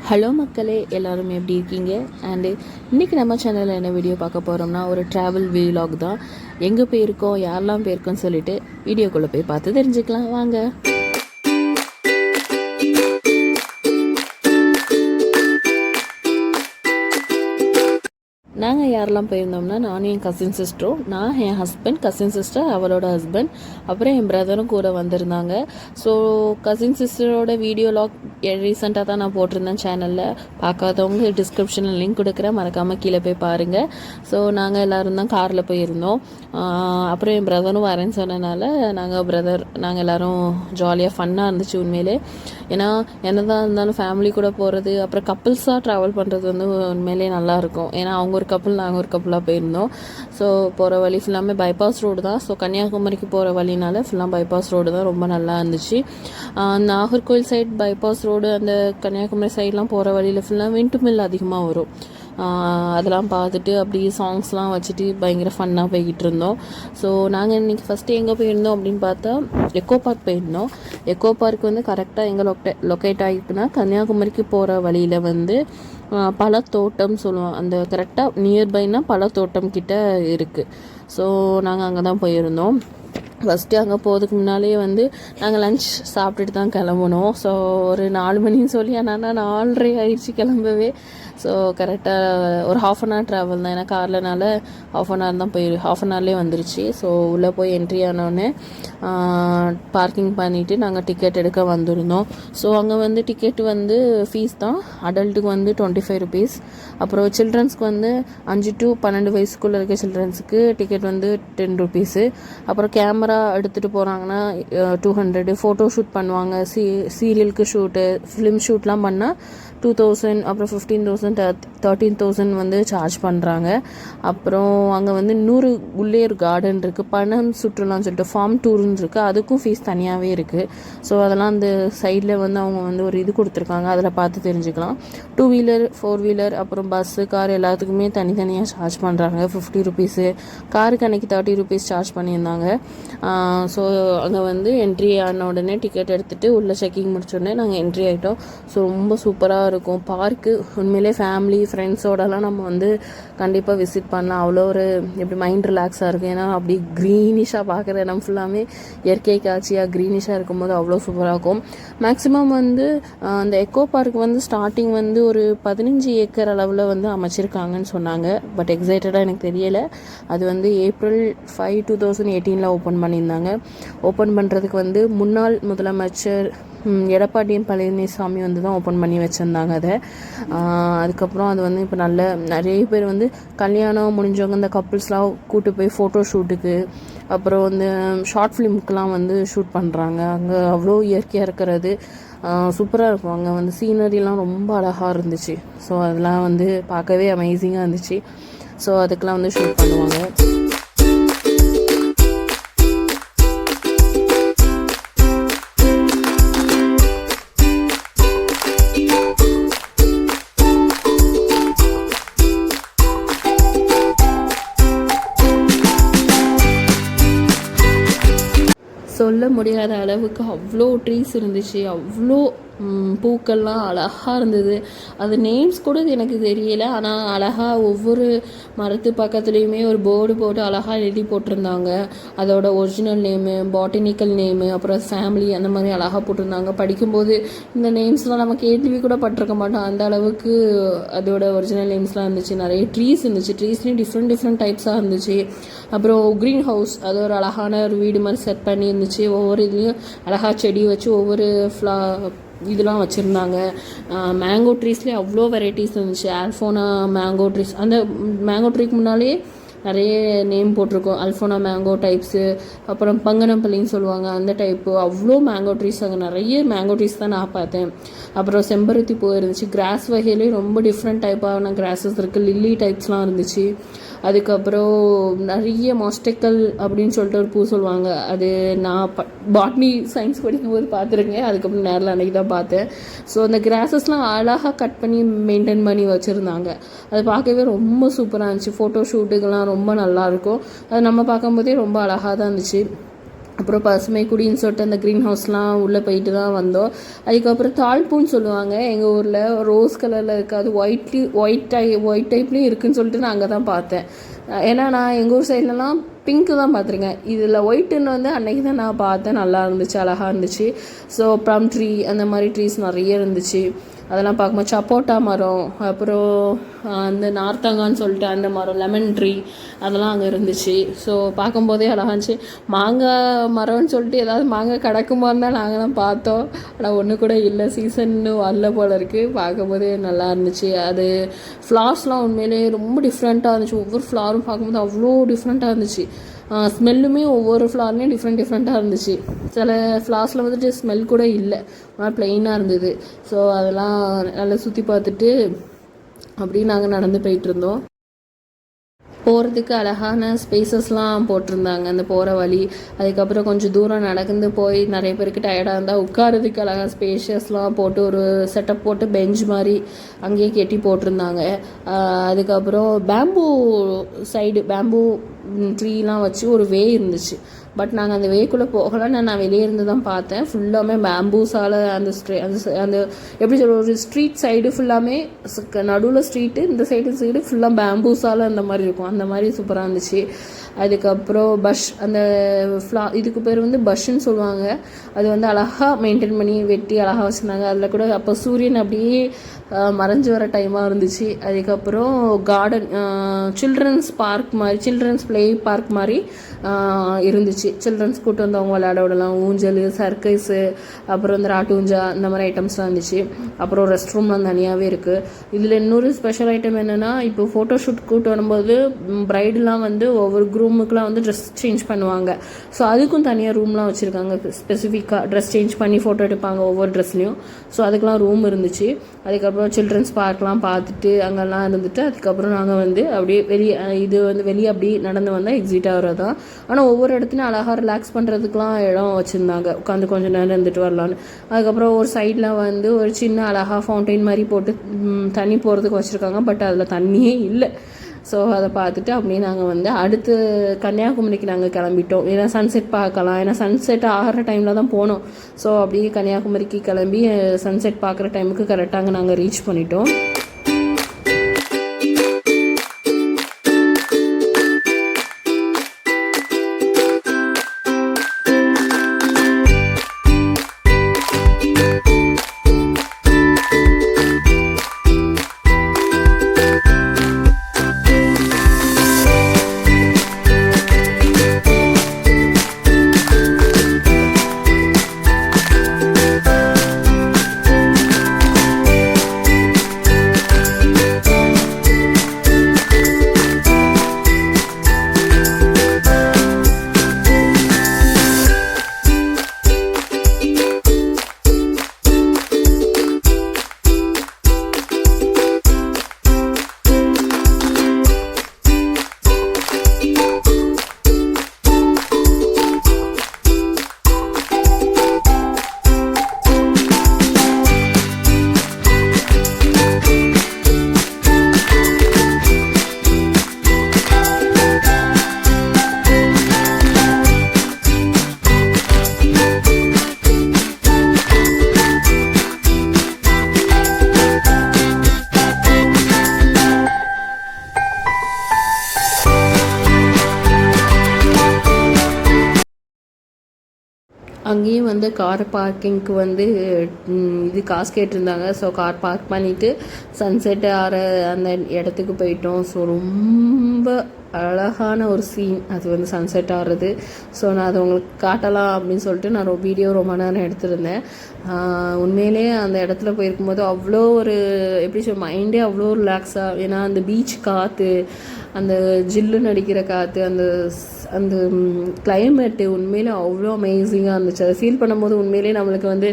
Hello மக்களே, எல்லோரும் எப்படி இருக்கீங்க? அண்டு இன்றைக்கி நம்ம சேனலில் என்ன வீடியோ பார்க்க போகிறோம்னா ஒரு ட்ராவல் வீலாக் தான். எங்கே போயிருக்கோம், யாரெல்லாம் போயிருக்கோன்னு சொல்லிட்டு வீடியோக்குள்ளே போய் பார்த்து தெரிஞ்சுக்கலாம் வாங்க. நாங்கள் யாரெல்லாம் போயிருந்தோம்னா நானும் என் கசின் சிஸ்டரும், நான் என் ஹஸ்பண்ட், கசின் சிஸ்டர் அவரோட ஹஸ்பண்ட், அப்புறம் என் பிரதரும் கூட வந்திருந்தாங்க. ஸோ கசின் சிஸ்டரோட வீடியோ லாக் ரீசெண்டாக தான் நான் போட்டிருந்தேன் சேனலில். பார்க்காதவங்க டிஸ்கிரிப்ஷனில் லிங்க் கொடுக்குறேன், மறக்காமல் கீழே போய் பாருங்கள். ஸோ நாங்கள் எல்லோரும் தான் காரில் போயிருந்தோம். அப்புறம் என் பிரதரும் வரேன்னு சொன்னனால நாங்கள் எல்லோரும் ஜாலியாக ஃபன்னாக இருந்துச்சு உண்மையிலே. ஏன்னா என்னதான் இருந்தாலும் ஃபேமிலி கூட போகிறது, அப்புறம் கப்புள்ஸாக ட்ராவல் பண்ணுறது வந்து உண்மையிலே நல்லாயிருக்கும். ஏன்னா அவங்க ஒரு கப்புள், நாங்கள் ஒரு கப்புளாக போயிருந்தோம். ஸோ போகிற வழி ஃபுல்லாமே பைபாஸ் ரோடு தான். ஸோ கன்னியாகுமரிக்கு போகிற வழினால ஃபுல்லாக பைபாஸ் ரோடு தான், ரொம்ப நல்லா இருந்துச்சு. நாகர்கோவில் சைட் பைபாஸ் ரோடு, அந்த கன்னியாகுமரி சைட்லாம் போகிற வழியில் ஃபுல்லாக விண்டு மில் அதிகமாக வரும். அதெல்லாம் பார்த்துட்டு அப்படியே சாங்ஸ்லாம் வச்சுட்டு பயங்கர ஃபன்னாக போய்கிட்டு இருந்தோம். ஸோ நாங்கள் இன்றைக்கி ஃபஸ்ட்டு எங்கே போயிருந்தோம் அப்படின்னு பார்த்தா எக்கோ பார்க் போயிருந்தோம். எக்கோ பார்க் வந்து கரெக்டாக எங்கே லொக்கேட் ஆகிருக்குன்னா கன்னியாகுமரிக்கு போகிற வழியில் வந்து பழத்தோட்டம் சொல்லுவோம். அந்த கரெக்டாக நியர்பைனா பழத்தோட்டம் கிட்ட இருக்குது. ஸோ நாங்கள் அங்கே தான் போயிருந்தோம். ஃபஸ்ட்டு அங்கே போகிறதுக்கு முன்னாலேயே வந்து நாங்கள் லன்ச் சாப்பிட்டுட்டு தான் கிளம்புனோம். ஸோ ஒரு 4 மணின்னு சொல்லி ஆனால் 4:30 ஆயிடுச்சு கிளம்பவே. ஸோ கரெக்டாக ஒரு 1/2 hour ட்ராவல் தான், ஏன்னா கார்லனால 1/2 hour தான் ஹாஃப் அன் ஹவர்லேயே வந்துருச்சு. ஸோ உள்ளே போய் என்ட்ரி ஆனோடனே பார்க்கிங் பண்ணிவிட்டு நாங்கள் டிக்கெட் எடுக்க வந்திருந்தோம். ஸோ அங்கே வந்து டிக்கெட் வந்து ஃபீஸ் தான். அடல்ட்டுக்கு வந்து 25 rupees, அப்புறம் சில்ட்ரன்ஸ்க்கு வந்து 5 to 12 வயசுக்குள்ளே இருக்க சில்ட்ரன்ஸுக்கு டிக்கெட் வந்து 10 rupees. அப்புறம் கேமரா எடுத்துகிட்டு போகிறாங்கன்னா 200. ஃபோட்டோ ஷூட் பண்ணுவாங்க, சீரியலுக்கு ஷூட்டு, ஃபிலிம் ஷூட்லாம் பண்ணால் 2000, அப்புறம் 15,000, 13,000 வந்து சார்ஜ் பண்ணுறாங்க. அப்புறம் அங்கே வந்து 100 உள்ளே ஒரு கார்டன் இருக்குது, பணம் சுற்றுலான்னு சொல்லிட்டு ஃபார்ம் டூர்னு இருக்குது, அதுக்கும் ஃபீஸ் தனியாகவே இருக்குது. ஸோ அதெல்லாம் அந்த சைடில் வந்து அவங்க வந்து ஒரு இது கொடுத்துருக்காங்க, அதில் பார்த்து தெரிஞ்சுக்கலாம். 2 வீலர் 4 வீலர் அப்புறம் பஸ்ஸு கார் எல்லாத்துக்குமே தனித்தனியாக சார்ஜ் பண்ணுறாங்க. 50 rupees, காருக்கு அன்றைக்கி 30 rupees சார்ஜ் பண்ணியிருந்தாங்க. ஸோ அங்கே வந்து என்ட்ரி ஆன உடனே டிக்கெட் எடுத்துகிட்டு உள்ளே செக்கிங் முடிச்சோடனே நாங்கள் என்ட்ரி ஆகிட்டோம். ஸோ ரொம்ப சூப்பராக இருக்கும் பார்க்கு. உண்மையிலே ஃபேமிலி ஃப்ரெண்ட்ஸோடலாம் நம்ம வந்து கண்டிப்பாக விசிட் பண்ணலாம். அவ்வளோ ஒரு எப்படி மைண்ட் ரிலாக்ஸாக இருக்கும். ஏன்னா அப்படி க்ரீனிஷாக பார்க்குற இடம் ஃபுல்லாமே இயற்கை காட்சியாக க்ரீனிஷாக இருக்கும்போது அவ்வளோ சூப்பராக இருக்கும். மேக்ஸிமம் வந்து அந்த எக்கோ பார்க் வந்து ஸ்டார்டிங் வந்து ஒரு 15 ஏக்கர் அளவில் வந்து அமைச்சிருக்காங்கன்னு சொன்னாங்க. பட் எக்ஸைட்டடாக எனக்கு தெரியலை. அது வந்து April 5, 2018 ஓப்பன் பண்ணியிருந்தாங்க. ஓப்பன் பண்ணுறதுக்கு வந்து முன்னாள் முதலமைச்சர் எடப்பாடி பழனிசாமி வந்து தான் ஓப்பன் பண்ணி வச்சுருந்தாங்க அதை. அதுக்கப்புறம் அது வந்து இப்போ நிறைய பேர் வந்து கல்யாணம் முடிஞ்சவங்க இந்த கப்புள்ஸ்லாம் கூட்டு போய் ஃபோட்டோ ஷூட்டுக்கு, அப்புறம் வந்து ஷார்ட் ஃபிலிமுக்கெலாம் வந்து ஷூட் பண்ணுறாங்க. அங்கே அவ்வளோ இயற்கையாக இருக்கிறது சூப்பராக இருக்கும். அங்கே வந்து சீனரிலாம் ரொம்ப அழகாக இருந்துச்சு. ஸோ அதெல்லாம் வந்து பார்க்கவே அமேசிங்காக இருந்துச்சு. ஸோ அதுக்கெலாம் வந்து ஷூட் பண்ணுவாங்க. சொல்ல முடியாத அளவுக்கு அவ்வளோ ட்ரீஸ் இருந்துச்சு, அவ்வளோ பூக்கள்லாம் அழகாக இருந்தது. அது நேம்ஸ் கூட எனக்கு தெரியலை, ஆனால் அழகாக ஒவ்வொரு மரத்து பக்கத்துலேயுமே ஒரு போர்டு போட்டு அழகாக எழுதி போட்டிருந்தாங்க. அதோட ஒரிஜினல் நேமு, பாட்டனிக்கல் நேமு, அப்புறம் ஃபேமிலி, அந்த மாதிரி அழகாக போட்டிருந்தாங்க. படிக்கும்போது இந்த நேம்ஸ்லாம் நம்ம கேள்வி கூட பட்டிருக்க மாட்டோம், அந்த அளவுக்கு அதோட ஒரிஜினல் நேம்ஸ்லாம் இருந்துச்சு. நிறைய ட்ரீஸ் இருந்துச்சு, ட்ரீஸ்லேயும் டிஃப்ரெண்ட் டைப்ஸாக இருந்துச்சு. அப்புறம் க்ரீன் ஹவுஸ், அது ஒரு அழகான ஒரு வீடு மாதிரி செட் பண்ணி இருந்துச்சு. ஒவ்வொரு இதுலேயும் அழகாக செடி வச்சு ஒவ்வொரு இதெல்லாம் வச்சுருந்தாங்க. மேங்கோ ட்ரீஸ்லேயே அவ்வளோ வெரைட்டிஸ் இருந்துச்சு. ஆல்ஃபோனா மேங்கோ ட்ரீஸ், அந்த மேங்கோ ட்ரீக்கு முன்னாலேயே நிறைய நேம் போட்டிருக்கோம். அல்ஃபோனா மேங்கோ டைப்ஸு, அப்புறம் பங்கனப்பள்ளின்னு சொல்லுவாங்க அந்த டைப்பு. அவ்வளோ மேங்கோ ட்ரீஸ், அங்கே நிறைய மேங்கோ ட்ரீஸ் தான் நான் பார்த்தேன். அப்புறம் செம்பருத்தி பூ இருந்துச்சு. கிராஸ் வகையிலே ரொம்ப டிஃப்ரெண்ட் டைப்பான கிராஸஸ் இருக்குது. லில்லி டைப்ஸ்லாம் இருந்துச்சு. அதுக்கப்புறம் நிறைய மாஸ்டெக்கல் அப்படின்னு சொல்லிட்டு ஒரு பூ சொல்லுவாங்க. அது நான் பாட்னி சயின்ஸ் படிக்கும்போது பார்த்துருக்கேன். அதுக்கப்புறம் நேரில் அன்றைக்கி தான் பார்த்தேன். ஸோ அந்த கிராஸஸ்லாம் அழகாக கட் பண்ணி மெயின்டைன் பண்ணி வச்சுருந்தாங்க. அது பார்க்கவே ரொம்ப சூப்பராக இருந்துச்சு. ஃபோட்டோ ஷூட்டுக்கெல்லாம் ரொம்ப நல்லாயிருக்கும். அது நம்ம பார்க்கும்போதே ரொம்ப அழகாக தான் இருந்துச்சு. அப்புறம் பசுமை குடின்னு சொல்லிட்டு அந்த க்ரீன் ஹவுஸ்லாம் உள்ளே போயிட்டு தான் வந்தோம். அதுக்கப்புறம் தாழ்பூன்னு சொல்லுவாங்க எங்கள் ஊரில், ரோஸ் கலரில் இருக்காது, ஒயிட் டைப்லேயும் இருக்குதுன்னு சொல்லிட்டு நான் அங்கே தான் பார்த்தேன். ஏன்னா நான் எங்கள் ஊர் சைட்லலாம் பிங்க்கு தான் பார்த்துருக்கேன், இதில் ஒயிட்டுன்னு வந்து அன்றைக்கி தான் நான் பார்த்தேன். நல்லா இருந்துச்சு, அழகாக இருந்துச்சு. ஸோ ப்ளம் ட்ரீ அந்த மாதிரி ட்ரீஸ் நிறைய இருந்துச்சு. அதெல்லாம் பார்க்கும்போது சப்போட்டா மரம், அப்புறம் அந்த நார்த்தங்கான்னு சொல்லிட்டு அந்த மரம், லெமன் ட்ரீ, அதெல்லாம் அங்கே இருந்துச்சு. ஸோ பார்க்கும்போதே அழகாக இருந்துச்சு. மாங்காய் மரம்னு சொல்லிட்டு ஏதாவது மாங்காய் கிடக்குமா இருந்தால் நாங்களாம் பார்த்தோம். ஆனால் ஒன்று கூட இல்லை, சீசன்னு வரல போல் இருக்குது. பார்க்கும்போதே நல்லா இருந்துச்சு. அது ஃப்ளார்ஸ்லாம் உண்மையிலே ரொம்ப டிஃப்ரெண்ட்டாக இருந்துச்சு. ஒவ்வொரு ஃப்ளாரும் பார்க்கும்போது அவ்வளோ டிஃப்ரெண்ட்டாக இருந்துச்சு. ஸ்மெல்லுமே ஒவ்வொரு ஃப்ளார்லேயும் டிஃப்ரெண்ட்டாக இருந்துச்சு. சில ஃப்ளார்ஸில் வந்துட்டு ஸ்மெல் கூட இல்லை, ஆனால் ப்ளெயினாக இருந்தது. ஸோ அதெல்லாம் நல்லா சுற்றி பார்த்துட்டு அப்படியே நாங்கள் நடந்து போயிட்டுருந்தோம். போகிறதுக்கு அழகான ஸ்பேசஸ்லாம் போட்டிருந்தாங்க அந்த போகிற வழி. அதுக்கப்புறம் கொஞ்சம் தூரம் நடந்து போய் நிறைய பேருக்கு டயர்டாக இருந்தால் உட்காரதுக்கு அழகாக ஸ்பேஷியஸ்லாம் போட்டு ஒரு செட்டப் போட்டு பெஞ்ச் மாதிரி அங்கேயே கெட்டி போட்டிருந்தாங்க. அதுக்கப்புறம் பேம்பூ ட்ரீலாம் வச்சு ஒரு வே இருந்துச்சு. பட் நாங்கள் அந்த வேக்குள்ளே போகலான்னு நான் வெளியே இருந்து தான் பார்த்தேன். ஃபுல்லாமே பேம்பூஸால் அந்த அந்த எப்படி சொல்ல, ஒரு ஸ்ட்ரீட் சைடு ஃபுல்லாமே நடுவில் ஸ்ட்ரீட்டு, இந்த சைடு ஃபுல்லாக பேம்பூஸால் அந்த மாதிரி இருக்கும். அந்த மாதிரி சூப்பராக இருந்துச்சு. அதுக்கப்புறம் அந்த இதுக்கு பேர் வந்து பஷ்ன்னு சொல்லுவாங்க. அது வந்து அழகாக மெயின்டைன் பண்ணி வெட்டி அழகாக வச்சுருந்தாங்க. அதில் கூட அப்போ சூரியன் அப்படியே மறைஞ்சு வர டைமாக இருந்துச்சு. அதுக்கப்புறம் கார்டன், சில்ட்ரன்ஸ் ப்ளே பார்க் மாதிரி இருந்துச்சு. சில்ட்ரன்ஸ் கூட்டு வந்து அவங்க விளையாட விடலாம். ஊஞ்சல், சர்க்கஸு, அப்புறம் இந்த ராட்டு ஊஞ்சா, இந்த மாதிரி ஐட்டம்ஸ்லாம் இருந்துச்சு. அப்புறம் ரெஸ்ட் ரூம்லாம் தனியாகவே இருக்குது. இதில் இன்னொரு ஸ்பெஷல் ஐட்டம் என்னென்னா, இப்போ ஃபோட்டோஷூட் கூட்டு வரும்போது ப்ரைடெலாம் வந்து ஒவ்வொரு ரூமுக்கெலாம் வந்து ட்ரெஸ் சேஞ்ச் பண்ணுவாங்க. ஸோ அதுக்கும் தனியாக ரூம்லாம் வச்சுருக்காங்க. ஸ்பெசிஃபிக்காக ட்ரெஸ் சேஞ்ச் பண்ணி ஃபோட்டோ எடுப்பாங்க ஒவ்வொரு ட்ரெஸ்லேயும். ஸோ அதுக்கெலாம் ரூம் இருந்துச்சு. அதுக்கப்புறம் சில்ட்ரன்ஸ் பார்க்லாம் பார்த்துட்டு அங்கெல்லாம் இருந்துட்டு அதுக்கப்புறம் நாங்கள் வந்து அப்படியே வெளியே அப்படியே நடந்து வந்தால் எக்ஸிட் ஆகிறதான். ஆனால் ஒவ்வொரு இடத்துலையும் அழகாக ரிலாக்ஸ் பண்ணுறதுக்குலாம் இடம் வச்சுருந்தாங்க, உட்காந்து கொஞ்சம் நேரம் இருந்துட்டு வரலான்னு. அதுக்கப்புறம் ஒரு சைடில் வந்து ஒரு சின்ன அழகாக ஃபவுண்டைன் மாதிரி போட்டு தண்ணி போகிறதுக்கு வச்சுருக்காங்க. பட் அதில் தண்ணியே இல்லை. ஸோ அதை பார்த்துட்டு அப்படியே நாங்கள் வந்து அடுத்து கன்னியாகுமரிக்கு நாங்கள் கிளம்பிட்டோம். ஏன்னா சன்செட் பார்க்கலாம், ஏன்னா சன்செட் ஆகிற டைமில் தான் போனோம். ஸோ அப்படியே கன்னியாகுமரிக்கு கிளம்பி சன்செட் பார்க்குற டைமுக்கு கரெக்டாக நாங்கள் ரீச் பண்ணிட்டோம். அங்கேயும் வந்து கார் பார்க்கிங்க்கு வந்து இது காசு கேட்டிருந்தாங்க. ஸோ கார் பார்க் பண்ணிவிட்டு சன்செட் ஆகிற அந்த இடத்துக்கு போயிட்டோம். ஸோ ரொம்ப அழகான ஒரு சீன் அது வந்து சன்செட் ஆகிறது. ஸோ நான் அதை உங்களுக்கு காட்டலாம் அப்படின்னு சொல்லிட்டு நான் வீடியோ ரொம்ப நேரம் எடுத்திருந்தேன். உண்மையிலே அந்த இடத்துல போயிருக்கும்போது அவ்வளோ ஒரு எப்படி மைண்டே அவ்வளோ ரிலாக்ஸாக, ஏன்னா அந்த பீச் காற்று, அந்த ஜில்லுன்னு அடிக்கிற காற்று, அந்த அந்த கிளைமேட்டு உண்மையிலே அவ்வளோ அமேசிங்காக இருந்துச்சு. அதை ஃபீல் பண்ணும்போது உண்மையிலே நம்மளுக்கு வந்து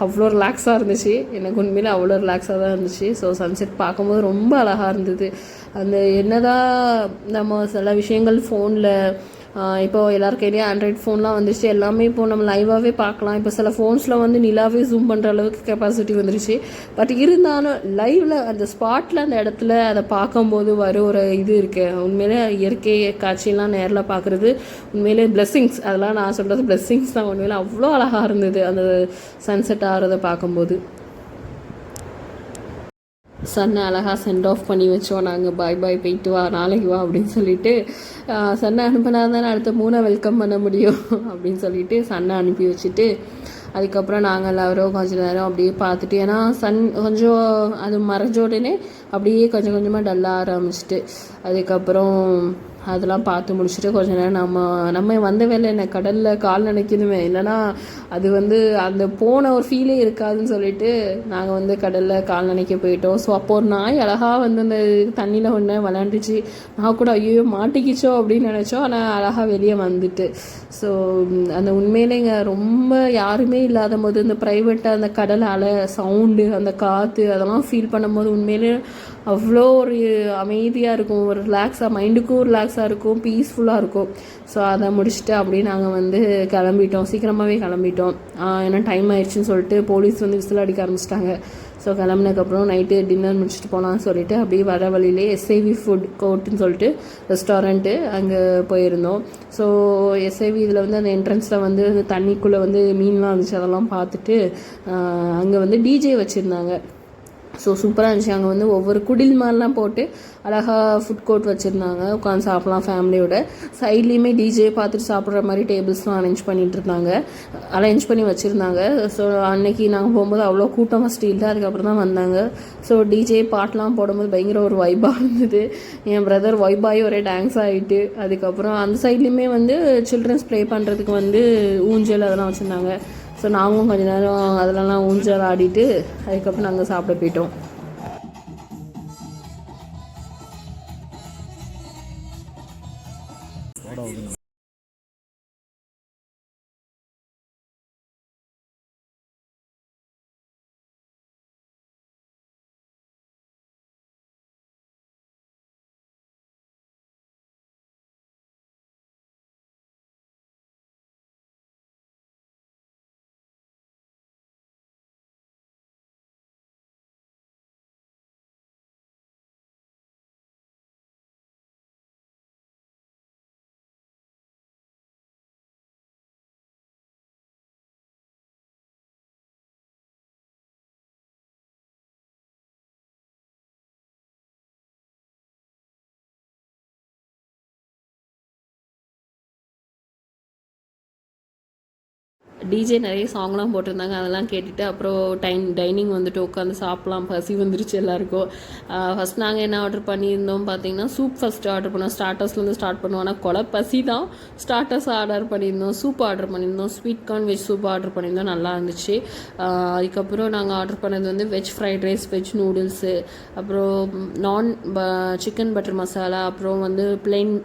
அவ்வளோ ரிலாக்ஸாக இருந்துச்சு. எனக்கு உண்மையிலே அவ்வளோ ரிலாக்ஸாக தான் இருந்துச்சு. ஸோ சன்செட் பார்க்கும்போது ரொம்ப அழகாக இருந்தது. அந்த என்னதான் நம்ம சில விஷயங்கள் ஃபோனில் இப்போ எல்லார் கையிலேயும் ஆண்ட்ராய்ட் ஃபோன்லாம் வந்துருச்சு, எல்லாமே இப்போ நம்ம லைவாகவே பார்க்கலாம். இப்போ சில ஃபோன்ஸில் வந்து நிலாவே ஜூம் பண்ணுற அளவுக்கு கெப்பாசிட்டி வந்துருச்சு. பட் இருந்தாலும் லைவில் அந்த ஸ்பாட்டில் அந்த இடத்துல அதை பார்க்கும்போது வர ஒரு இது இருக்குது. உண்மையிலே இயற்கை காட்சியெல்லாம் நேரில் பார்க்குறது உண்மையிலே பிளெஸ்ஸிங்ஸ். அதெல்லாம் நான் சொல்கிறது பிளெஸ்ஸிங்ஸ் தான். உண்மையிலே அவ்வளோ அழகாக இருந்தது அந்த சன்செட் ஆகிறத பார்க்கும்போது. சன்னை அழகாக சென்ட் ஆஃப் பண்ணி வச்சோம் நாங்கள். பாய் பாய், போயிட்டு வா, நாளைக்கு வா அப்படின்னு சொல்லிட்டு சன்னை அனுப்பினா தானே அடுத்த 3 வெல்கம் பண்ண முடியும் அப்படின்னு சொல்லிட்டு சன்னை அனுப்பி வச்சுட்டு அதுக்கப்புறம் நாங்கள் எல்லோரும் கொஞ்சம் நேரம் அப்படியே பார்த்துட்டு, ஏன்னா சன் கொஞ்சம் அது மறைஞ்ச உடனே அப்படியே கொஞ்சம் கொஞ்சமாக டல்லாக ஆரம்பிச்சிட்டு அதுக்கப்புறம் அதெல்லாம் பார்த்து முடிச்சுட்டு கொஞ்ச நேரம் நம்ம வந்த வேலை என்ன கடலில் கால் நினைக்கணுமே, இல்லைனா அது வந்து அந்த போன ஒரு ஃபீலே இருக்காதுன்னு சொல்லிட்டு நாங்கள் வந்து கடலில் கால் நினைக்க போயிட்டோம். ஸோ அப்போ ஒரு நாய் அழகாக வந்து அந்த தண்ணியில் ஒன்று விளாண்டுச்சு. நான் கூட ஐயோ மாட்டிக்கிச்சோ அப்படின்னு நினச்சோம். ஆனால் அழகாக வெளியே வந்துட்டு. ஸோ அந்த உண்மையிலேங்க ரொம்ப யாருமே இல்லாத போது இந்த ப்ரைவேட்டாக அந்த கடல் அலை சவுண்டு அந்த காற்று அதெல்லாம் ஃபீல் பண்ணும்போது உண்மையிலே அவ்வளோ ஒரு அமைதியாக இருக்கும், ஒரு ரிலாக்ஸாக, மைண்டுக்கும் ரிலாக்ஸாக இருக்கும், பீஸ்ஃபுல்லாக இருக்கும். ஸோ அதை முடிச்சுட்டு அப்படியே நாங்கள் வந்து கிளம்பிட்டோம், சீக்கிரமாகவே கிளம்பிட்டோம். ஏன்னா டைம் ஆயிடுச்சுன்னு சொல்லிட்டு போலீஸ் வந்து விசில் அடிக்க ஆரம்பிச்சிட்டாங்க. ஸோ கிளம்புனதுக்கப்புறம் நைட்டு டின்னர் முடிச்சுட்டு போகலான்னு சொல்லிட்டு அப்படியே வர வழியிலே எஸ்ஐவி ஃபுட் கோர்ட்டுன்னு சொல்லிட்டு ரெஸ்டாரண்ட்டு அங்கே போயிருந்தோம். ஸோ எஸ்ஐவி இதில் வந்து அந்த என்ட்ரன்ஸில் வந்து அந்த தண்ணிக்குள்ளே வந்து மீன்லாம் இருந்துச்சு, அதெல்லாம் பார்த்துட்டு அங்கே வந்து டிஜே வச்சுருந்தாங்க. ஸோ சூப்பராக இருந்துச்சு. அங்கே வந்து ஒவ்வொரு குடில் மாதிரிலாம் போட்டு அழகாக ஃபுட் கோர்ட் வச்சுருந்தாங்க, உட்காந்து சாப்பிட்லாம் ஃபேமிலியோட. சைட்லேயுமே டிஜே பார்த்துட்டு சாப்பிட்ற மாதிரி டேபிள்ஸ்லாம் அரேஞ்ச் பண்ணி வச்சுருந்தாங்க. ஸோ அன்னைக்கு நாங்கள் போகும்போது அவ்வளோ கூட்டம் ஃபஸ்ட்டு இல்லை, அதுக்கப்புறம் தான் வந்தாங்க. ஸோ டிஜே பாட்டெலாம் போடும்போது பயங்கர ஒரு வைபாக இருந்தது. என் பிரதர் வைபாகி ஒரே டான்ஸ் ஆகிட்டு, அதுக்கப்புறம் அந்த சைட்லேயுமே வந்து சில்ட்ரன்ஸ் ப்ளே பண்ணுறதுக்கு வந்து ஊஞ்சல் அதெல்லாம் வச்சுருந்தாங்க. ஸோ நாங்களும் கொஞ்சம் நேரம் அதிலலாம் ஊஞ்சல் ஆடிட்டு அதுக்கப்புறம் நாங்கள் சாப்பிட போயிட்டோம். டிஜே நிறைய சாங்லாம் போட்டிருந்தாங்க, அதெல்லாம் கேட்டுட்டு அப்புறம் டைனிங் வந்துட்டு உட்காந்து சாப்பிட்லாம், பசி வந்துருச்சு எல்லாருக்கும். ஃபஸ்ட் நாங்கள் என்ன ஆர்டர் பண்ணியிருந்தோம் பார்த்தீங்கன்னா சூப் ஃபஸ்ட்டு ஆர்டர் பண்ணோம். ஸ்டார்டர்ஸ்லேருந்து ஸ்டார்ட் பண்ணுவோம். ஆனால் கொலை பசி தான். ஸ்டார்டர்ஸ் ஆர்டர் பண்ணியிருந்தோம், சூப் ஆர்டர் பண்ணியிருந்தோம், sweet corn veg soup order பண்ணியிருந்தோம், நல்லா இருந்துச்சு. அதுக்கப்புறம் நாங்கள் ஆர்டர் பண்ணது வந்து veg fried rice, veg noodles, அப்புறம் சிக்கன் பட்டர் மசாலா, அப்புறம் வந்து பிளெயின்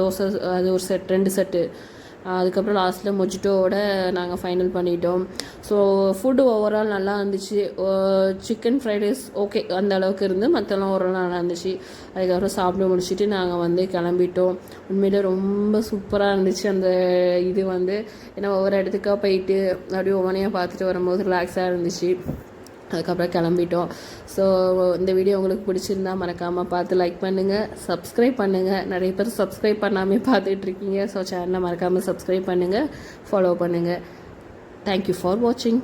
தோசை, அது ஒரு செட் 2 செட்டு. அதுக்கப்புறம் லாஸ்ட்டில் மொஜிட்டோவோட நாங்கள் ஃபைனல் பண்ணிட்டோம். ஸோ ஃபுட்டு ஓவரால் நல்லா இருந்துச்சு. சிக்கன் ஃப்ரைட் ரைஸ் ஓகே அந்த அளவுக்கு இருந்து, மற்றெல்லாம் ஓவரால் நல்லா இருந்துச்சு. அதுக்கப்புறம் சாப்பிட்டு முடிச்சுட்டு நாங்கள் வந்து கிளம்பிட்டோம். உண்மையிலே ரொம்ப சூப்பராக இருந்துச்சு அந்த இது வந்து. ஏன்னா ஒவ்வொரு இடத்துக்காக போயிட்டு அப்படியே ஒவ்வொன்றையாக பார்த்துட்டு வரும்போது ரிலாக்ஸாக இருந்துச்சு. அதுக்கப்புறம் கிளம்பிட்டோம். ஸோ இந்த வீடியோ உங்களுக்கு பிடிச்சிருந்தா மறக்காமல் பார்த்து லைக் பண்ணுங்கள், சப்ஸ்கிரைப் பண்ணுங்கள். நிறைய பேர் சப்ஸ்கிரைப் பண்ணாமல் பார்த்துட்ருக்கீங்க. ஸோ சேனலை மறக்காமல் சப்ஸ்கிரைப் பண்ணுங்கள், ஃபாலோ பண்ணுங்கள். தேங்க்யூ ஃபார் வாட்சிங்.